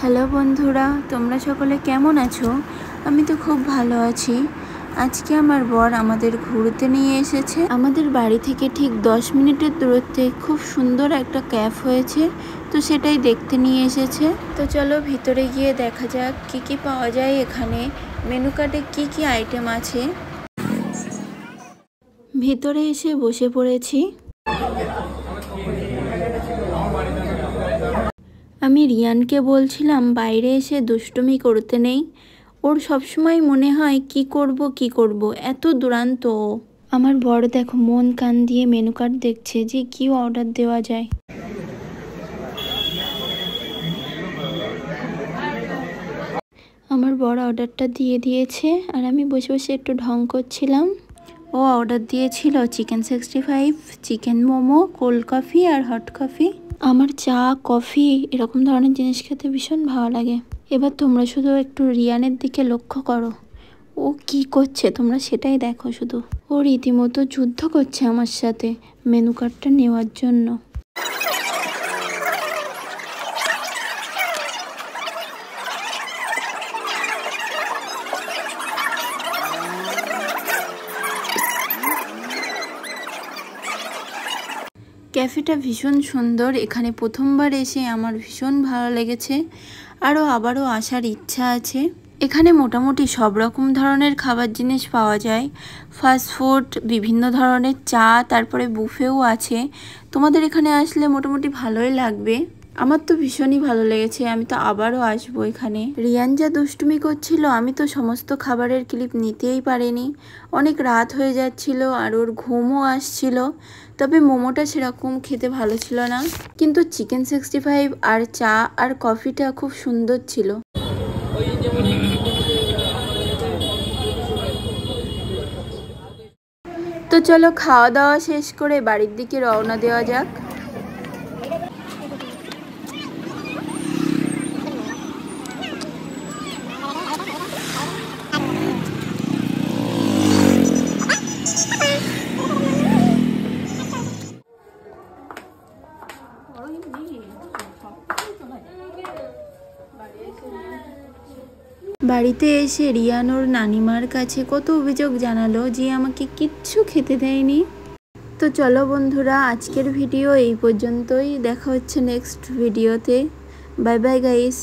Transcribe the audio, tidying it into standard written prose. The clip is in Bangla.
হ্যালো বন্ধুরা, তোমরা সকলে কেমন আছো? আমি তো খুব ভালো আছি। আজকে আমার বর আমাদের ঘুরতে নিয়ে এসেছে। আমাদের বাড়ি থেকে ঠিক 10 মিনিটের দূরত্বে খুব সুন্দর একটা ক্যাফ হয়েছে, তো সেটাই দেখতে নিয়ে এসেছে। তো চলো ভিতরে গিয়ে দেখা যাক কি কি পাওয়া যায় এখানে, মেনু কার্ডে কি কি আইটেম আছে। ভিতরে এসে বসে পড়েছি। আমি রিয়ানকে বলছিলাম বাইরে এসে দুষ্টুমি করতে নেই, ওর সবসময় মনে হয় কি করব, এত দুরান্ত। আমার বর দেখো মন কান দিয়ে মেনু কার্ড দেখছে যে কি অর্ডার দেওয়া যায়। আমার বর অর্ডারটা দিয়ে দিয়েছে আর আমি বসে বসে একটু ঢং করছিলাম। ও অর্ডার দিয়েছিল chicken 65, chicken momo, cold coffee আর হট কফি। আমার চা কফি এরকম ধরনের জিনিস খেতে ভীষণ ভালো লাগে। এবার তোমরা শুধু একটু রিয়ানের দিকে লক্ষ্য করো, ও কি করছে তোমরা সেটাই দেখো শুধু। ও রীতিমতো যুদ্ধ করছে আমার সাথে মেনু কার্ডটা নেওয়ার জন্য। ক্যাফেটা ভীষণ সুন্দর, এখানে প্রথমবার এসে আমার ভীষণ ভালো লেগেছে, আবারও আসার ইচ্ছা আছে। এখানে মোটামুটি সব রকম ধরনের খাবার জিনিস পাওয়া যায়, ফাস্ট ফুড, বিভিন্ন ধরনের চা, তারপরে বুফেও আছে। তোমাদের এখানে আসলে মোটামুটি ভালোই লাগবে। আমার তো ভীষণই ভালো লেগেছে, আমি তো আবারও আসবো এখানে। রিয়ান যা দুষ্টুমি করছিল, আমি তো সমস্ত খাবারের ক্লিপ নিতেই পারিনি, অনেক রাত হয়ে যাচ্ছিল আর ওর ঘুমও আসছিল। তবে মোমোটা সেরকম খেতে ভালো ছিল না, কিন্তু চিকেন 65 আর চা আর কফিটা খুব সুন্দর ছিল। তো চলো খাওয়া দাওয়া শেষ করে বাড়ির দিকে রওনা দেওয়া যাক। বাড়িতে এসে রিয়ান ওর নানিমার কাছে কত অভিযোগ জানালো যে আমাকে কিচ্ছু খেতে দেয়নি। তো চলো বন্ধুরা, আজকের ভিডিও এই পর্যন্তই, দেখা হচ্ছে নেক্সট ভিডিওতে। Bye bye guys.